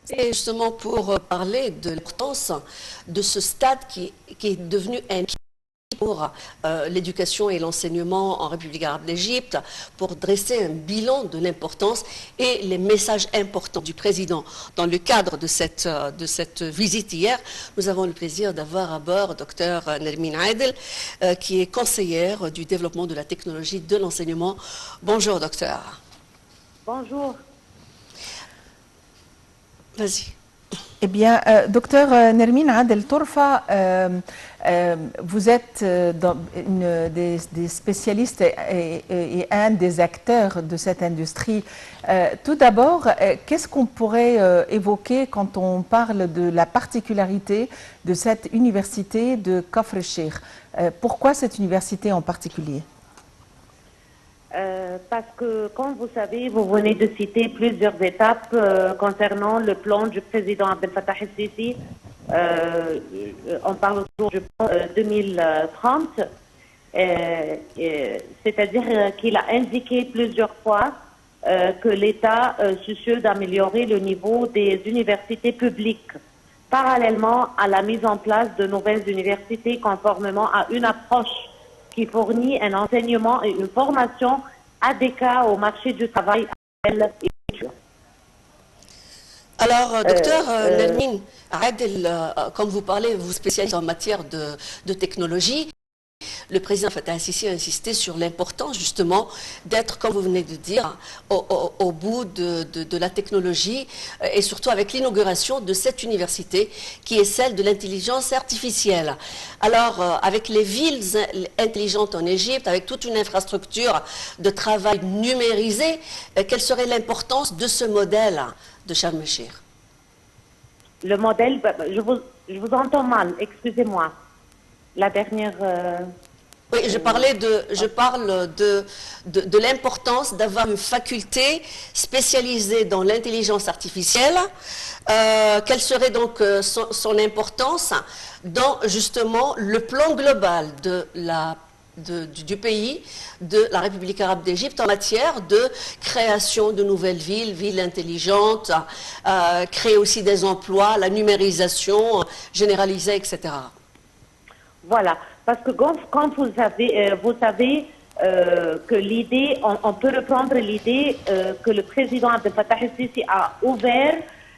Et justement pour parler de l'importance de ce stade qui est devenu un pour l'éducation et l'enseignement en République arabe d'Égypte, pour dresser un bilan de l'importance et les messages importants du président. Dans le cadre de cette visite hier, nous avons le plaisir d'avoir à bord Dr Nermine Adel, qui est conseillère du développement de la technologie de l'enseignement. Bonjour docteur. Bonjour. Vas-y. Eh bien, docteur Nermine Adel Torfa, vous êtes une des spécialistes et un des acteurs de cette industrie. Tout d'abord, qu'est-ce qu'on pourrait évoquer quand on parle de la particularité de cette université de Kafr el-Cheikh? Pourquoi cette université en particulier? Parce que, comme vous savez, vous venez de citer plusieurs étapes concernant le plan du président Abdel Fattah el-Sisi. On parle autour du plan 2030, c'est-à-dire qu'il a indiqué plusieurs fois que l'État soucieux d'améliorer le niveau des universités publiques, parallèlement à la mise en place de nouvelles universités conformément à une approche qui fournit un enseignement et une formation adéquats au marché du travail. Alors, docteur Nermine Adel, comme vous parlez, vous spécialisez en matière de technologie. Le président Fattah el-Sisi a insisté sur l'importance justement d'être, comme vous venez de dire, au bout de la technologie et surtout avec l'inauguration de cette université qui est celle de l'intelligence artificielle. Alors, avec les villes intelligentes en Égypte, avec toute une infrastructure de travail numérisée, quelle serait l'importance de ce modèle de Sharm el-Cheikh? Le modèle, je vous entends mal, excusez-moi. La dernière... Oui, je parle de l'importance d'avoir une faculté spécialisée dans l'intelligence artificielle. Quelle serait donc son importance dans justement le plan global du pays, de la République arabe d'Égypte en matière de création de nouvelles villes intelligentes, créer aussi des emplois, la numérisation généralisée, etc. Voilà, parce que quand vous savez que l'idée, on peut reprendre l'idée que le président Abdel Fattah el-Sisi a ouvert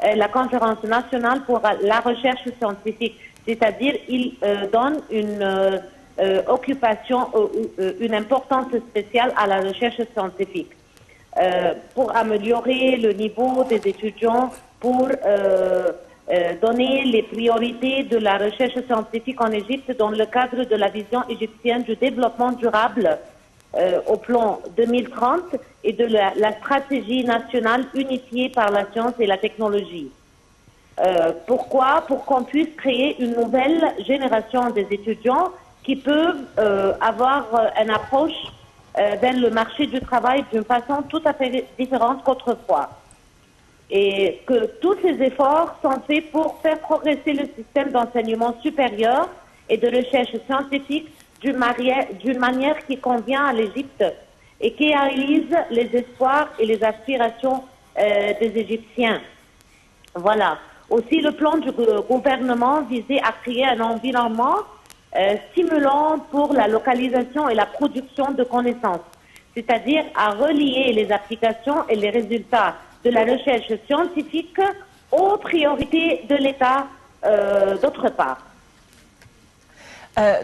la conférence nationale pour la recherche scientifique, c'est-à-dire il donne une occupation, une importance spéciale à la recherche scientifique pour améliorer le niveau des étudiants, pour donner les priorités de la recherche scientifique en Égypte dans le cadre de la vision égyptienne du développement durable au plan 2030 et de la stratégie nationale unifiée par la science et la technologie. Pourquoi? Pour qu'on puisse créer une nouvelle génération des étudiants qui peuvent avoir une approche vers le marché du travail d'une façon tout à fait différente qu'autrefois. Et que tous ces efforts sont faits pour faire progresser le système d'enseignement supérieur et de recherche scientifique d'une manière qui convient à l'Égypte et qui réalise les espoirs et les aspirations des Égyptiens. Voilà. Aussi, le plan du gouvernement visait à créer un environnement stimulant pour la localisation et la production de connaissances, c'est-à-dire à relier les applications et les résultats de la recherche scientifique aux priorités de l'État d'autre part.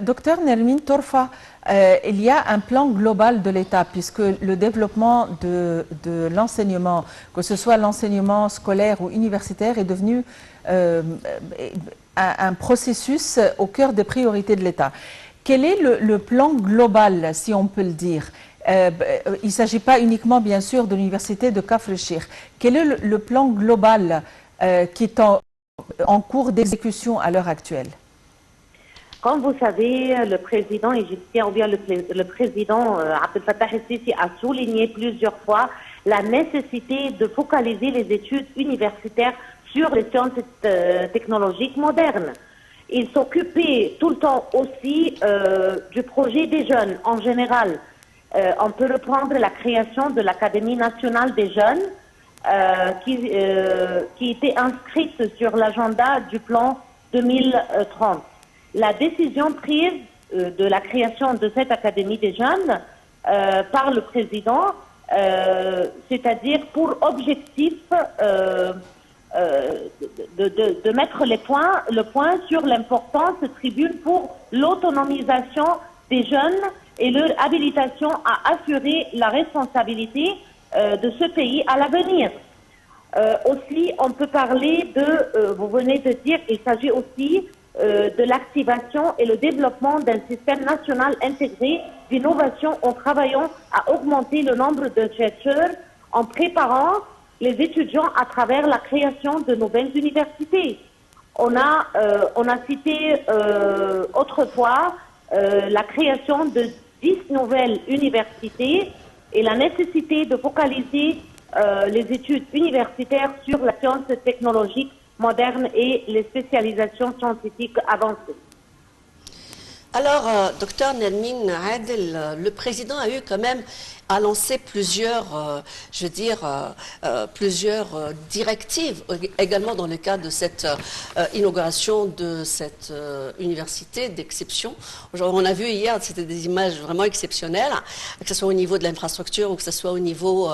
Docteur Nermine Torfa, il y a un plan global de l'État puisque le développement de l'enseignement, que ce soit l'enseignement scolaire ou universitaire, est devenu un processus au cœur des priorités de l'État. Quel est le plan global, si on peut le dire? Il ne s'agit pas uniquement, bien sûr, de l'université de Kafr el-Cheikh. Quel est le plan global qui est en cours d'exécution à l'heure actuelle? Comme vous savez, le président égyptien, ou bien le président Abdel Fattah el-Sisi a souligné plusieurs fois la nécessité de focaliser les études universitaires sur les sciences technologiques modernes. Il s'occupait tout le temps aussi du projet des jeunes en général. On peut reprendre la création de l'Académie nationale des jeunes qui était inscrite sur l'agenda du plan 2030. La décision prise de la création de cette Académie des jeunes par le président, c'est-à-dire pour objectif de mettre le point sur l'importance tribune pour l'autonomisation des jeunes et leur habilitation à assurer la responsabilité de ce pays à l'avenir. Aussi, on peut parler vous venez de dire, il s'agit aussi de l'activation et le développement d'un système national intégré d'innovation en travaillant à augmenter le nombre de chercheurs en préparant les étudiants à travers la création de nouvelles universités. On a cité autrefois la création de 10 nouvelles universités et la nécessité de focaliser les études universitaires sur la science technologique moderne et les spécialisations scientifiques avancées. Alors, docteur Nermine Adel, le président a eu quand même à lancer plusieurs, plusieurs directives également dans le cadre de cette inauguration de cette université d'exception. On a vu hier, c'était des images vraiment exceptionnelles, que ce soit au niveau de l'infrastructure ou que ce soit au niveau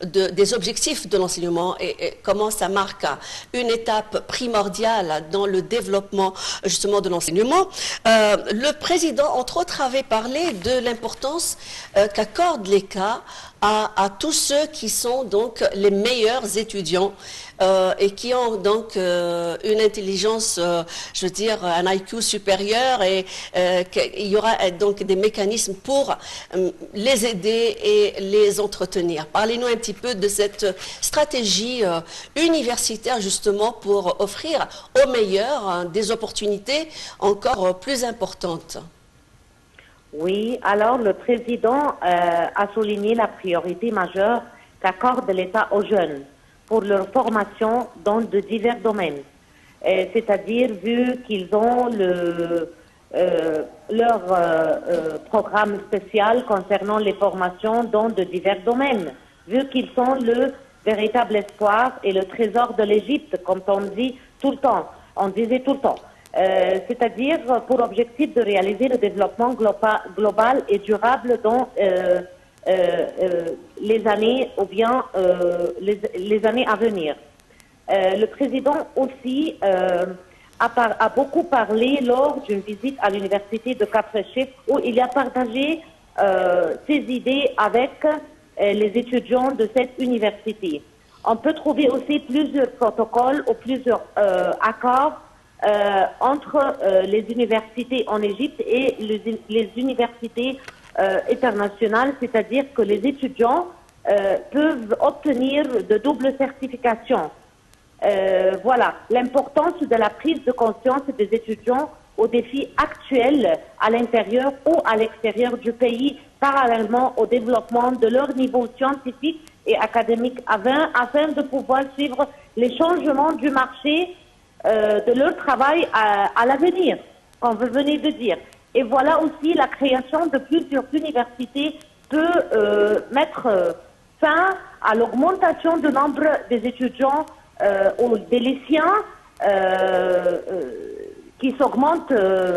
des objectifs de l'enseignement et comment ça marque une étape primordiale dans le développement justement de l'enseignement. Le président, entre autres, avait parlé de l'importance qu'accorde l'ECA à tous ceux qui sont donc les meilleurs étudiants et qui ont donc une intelligence, un IQ supérieur et qu'il y aura donc des mécanismes pour les aider et les entretenir. Parlez-nous un petit peu de cette stratégie universitaire justement pour offrir aux meilleurs des opportunités encore plus importantes. Oui, alors le président a souligné la priorité majeure qu'accorde l'État aux jeunes pour leur formation dans de divers domaines. C'est-à-dire, vu qu'ils ont leur programme spécial concernant les formations dans de divers domaines, vu qu'ils sont le véritable espoir et le trésor de l'Égypte, comme on dit tout le temps, on disait tout le temps. C'est-à-dire pour objectif de réaliser le développement global et durable dans les années ou bien les années à venir. Le président aussi a beaucoup parlé lors d'une visite à l'université de Cap-Fréchette où il a partagé ses idées avec les étudiants de cette université. On peut trouver aussi plusieurs protocoles ou plusieurs accords entre les universités en Égypte et les universités internationales, c'est-à-dire que les étudiants peuvent obtenir de doubles certifications. Voilà, l'importance de la prise de conscience des étudiants aux défis actuels à l'intérieur ou à l'extérieur du pays, parallèlement au développement de leur niveau scientifique et académique afin de pouvoir suivre les changements du marché de leur travail à l'avenir, comme vous venez de dire. Et voilà aussi la création de plusieurs universités peut mettre fin à l'augmentation du nombre des étudiants ou des lycéens qui s'augmentent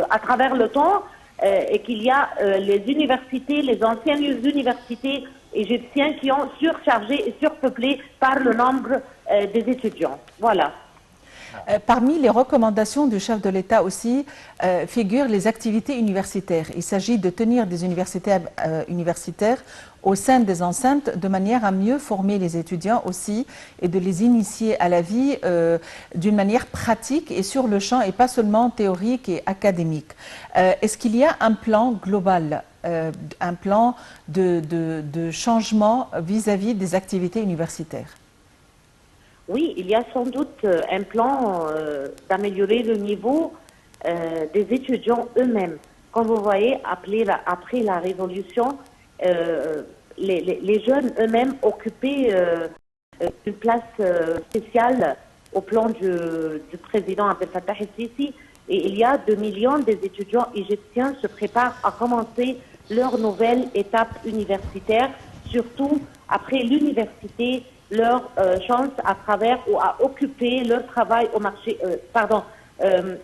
à travers le temps et qu'il y a les universités, les anciennes universités égyptiennes qui ont surchargé et surpeuplé par le nombre des étudiants. Voilà. Parmi les recommandations du chef de l'État aussi figurent les activités universitaires. Il s'agit de tenir des universitaires au sein des enceintes de manière à mieux former les étudiants aussi et de les initier à la vie d'une manière pratique et sur le champ et pas seulement théorique et académique. Est-ce qu'il y a un plan global, un plan de changement vis-à-vis des activités universitaires ? Oui, il y a sans doute un plan d'améliorer le niveau des étudiants eux-mêmes. Comme vous voyez, après la révolution, les jeunes eux-mêmes occupaient une place spéciale au plan du président Abdel Fattah el-Sisi. Et il y a 2 millions des étudiants égyptiens se préparent à commencer leur nouvelle étape universitaire, surtout après l'université leur chance à travers ou à occuper leur travail au marché,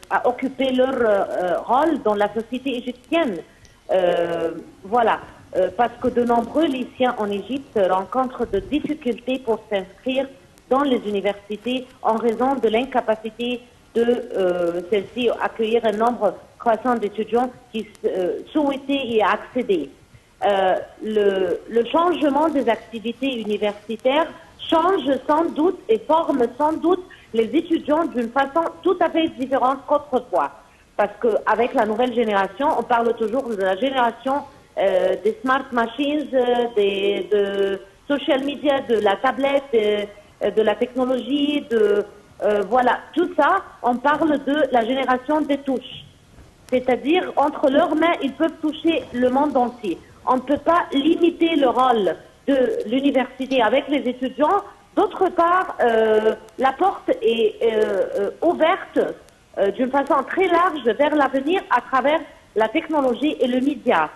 à occuper leur rôle dans la société égyptienne. Voilà, parce que de nombreux lycéens en Égypte rencontrent de difficultés pour s'inscrire dans les universités en raison de l'incapacité de celles-ci à accueillir un nombre croissant d'étudiants qui souhaitaient y accéder. Le changement des activités universitaires change sans doute et forme sans doute les étudiants d'une façon tout à fait différente qu'autrefois. Parce qu'avec la nouvelle génération, on parle toujours de la génération des smart machines, de social media, de la tablette, de la technologie, voilà, tout ça, on parle de la génération des touches. C'est-à-dire, entre leurs mains, ils peuvent toucher le monde entier. On ne peut pas limiter le rôle de l'université avec les étudiants. D'autre part, la porte est ouverte d'une façon très large vers l'avenir à travers la technologie et le média.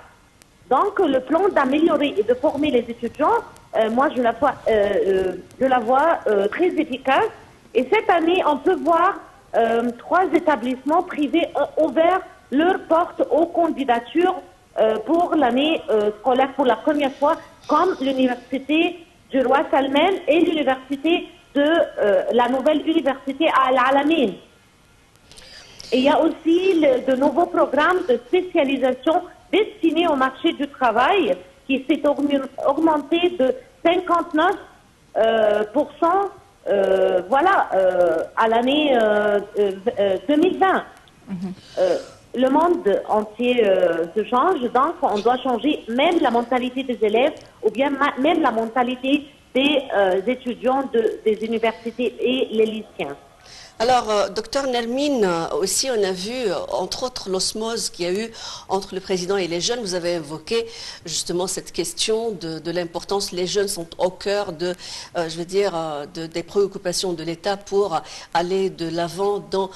Donc, le plan d'améliorer et de former les étudiants, moi, je la vois très efficace. Et cette année, on peut voir 3 établissements privés ont ouvert leurs portes aux candidatures pour l'année scolaire pour la première fois, comme l'université du roi Salman et l'université de la nouvelle université à Al-Alamein. Et il y a aussi de nouveaux programmes de spécialisation destinés au marché du travail qui s'est augmenté de 59% à l'année 2020. Le monde entier se change, donc on doit changer même la mentalité des élèves ou bien même la mentalité des étudiants des universités et les lycéens. Alors, docteur Nermine, aussi on a vu, entre autres, l'osmose qu'il y a eu entre le président et les jeunes. Vous avez évoqué justement cette question de l'importance. Les jeunes sont au cœur des préoccupations de l'État pour aller de l'avant dans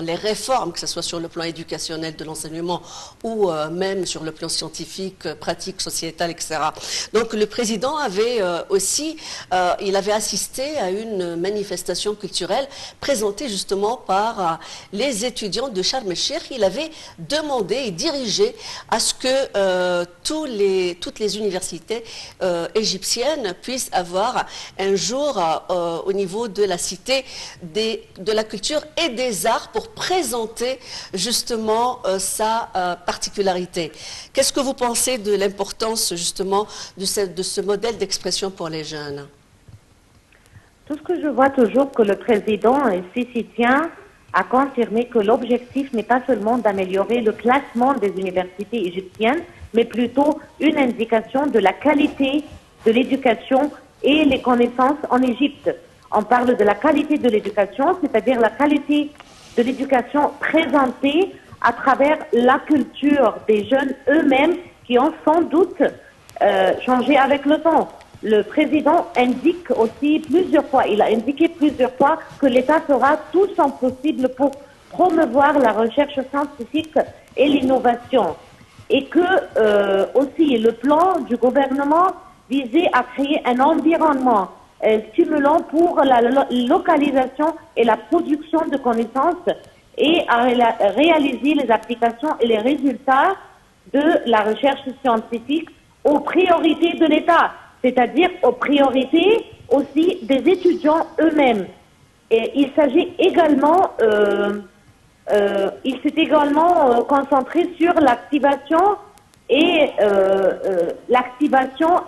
les réformes, que ce soit sur le plan éducationnel de l'enseignement ou même sur le plan scientifique, pratique, sociétal, etc. Donc, le président avait il avait assisté à une manifestation culturelle présenté justement par les étudiants de Sharm el-Sheikh. Il avait demandé et dirigé à ce que toutes les universités égyptiennes puissent avoir un jour au niveau de la cité de la culture et des arts pour présenter justement sa particularité. Qu'est-ce que vous pensez de l'importance justement de ce modèle d'expression pour les jeunes? Tout ce que je vois toujours que le président Sisi tient à confirmer que l'objectif n'est pas seulement d'améliorer le classement des universités égyptiennes, mais plutôt une indication de la qualité de l'éducation et les connaissances en Égypte. On parle de la qualité de l'éducation, c'est-à-dire la qualité de l'éducation présentée à travers la culture des jeunes eux-mêmes qui ont sans doute changé avec le temps. Le président indique aussi plusieurs fois, il a indiqué plusieurs fois que l'État fera tout son possible pour promouvoir la recherche scientifique et l'innovation. Et que aussi le plan du gouvernement visait à créer un environnement stimulant pour la localisation et la production de connaissances et à réaliser les applications et les résultats de la recherche scientifique aux priorités de l'État, c'est-à-dire aux priorités aussi des étudiants eux-mêmes. Et il s'agit également, il s'est également concentré sur l'activation et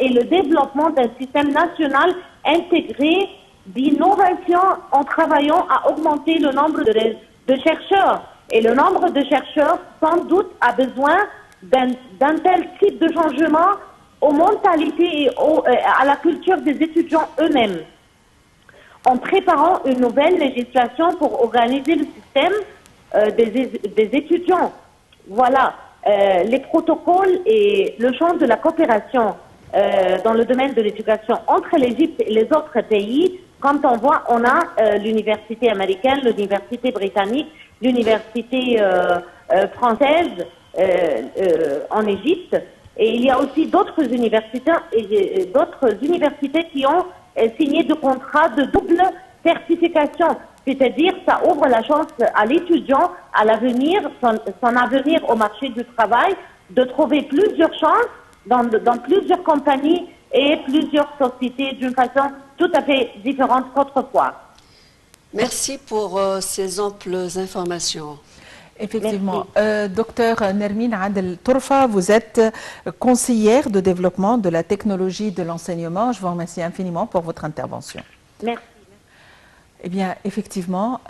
le développement d'un système national intégré d'innovation en travaillant à augmenter le nombre de chercheurs. Et le nombre de chercheurs, sans doute, a besoin d'un tel type de changement aux mentalités et à la culture des étudiants eux-mêmes, en préparant une nouvelle législation pour organiser le système des étudiants. Voilà, les protocoles et le champ de la coopération dans le domaine de l'éducation entre l'Égypte et les autres pays. Quand on voit, on a l'université américaine, l'université britannique, l'université française en Égypte. Et il y a aussi d'autres universités qui ont signer de contrats de double certification. C'est-à-dire, ça ouvre la chance à l'étudiant, à l'avenir, son avenir au marché du travail, de trouver plusieurs chances dans plusieurs compagnies et plusieurs sociétés d'une façon tout à fait différente qu'autrefois. Merci pour ces amples informations. Effectivement. Docteur Nermine Adel Tourfa, vous êtes conseillère de développement de la technologie et de l'enseignement. Je vous remercie infiniment pour votre intervention. Merci. Eh bien, effectivement,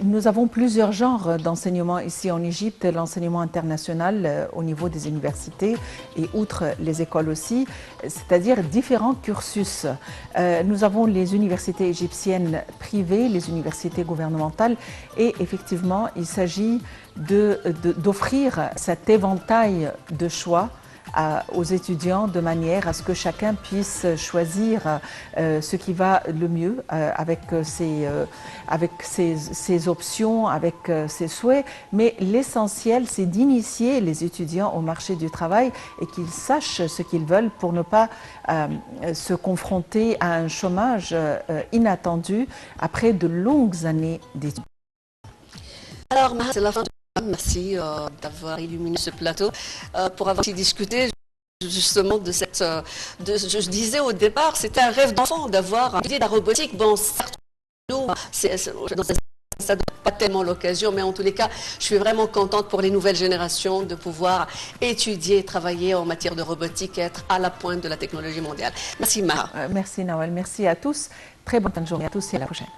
nous avons plusieurs genres d'enseignement ici en Égypte, l'enseignement international au niveau des universités et outre les écoles aussi, c'est-à-dire différents cursus. Nous avons les universités égyptiennes privées, les universités gouvernementales et effectivement, il s'agit d'offrir cet éventail de choix aux étudiants de manière à ce que chacun puisse choisir ce qui va le mieux avec ses options, avec ses souhaits. Mais l'essentiel, c'est d'initier les étudiants au marché du travail et qu'ils sachent ce qu'ils veulent pour ne pas se confronter à un chômage inattendu après de longues années d'études. Alors, c'est la fin. Merci d'avoir illuminé ce plateau, pour avoir aussi discuté justement de cette... je disais au départ, c'était un rêve d'enfant d'avoir étudié la robotique. Bon, certes, nous, ça ne donne pas tellement l'occasion, mais en tous les cas, je suis vraiment contente pour les nouvelles générations de pouvoir étudier et travailler en matière de robotique et être à la pointe de la technologie mondiale. Merci Maha. Merci Nawal, merci à tous. Très bonne fin de journée à tous et à la prochaine.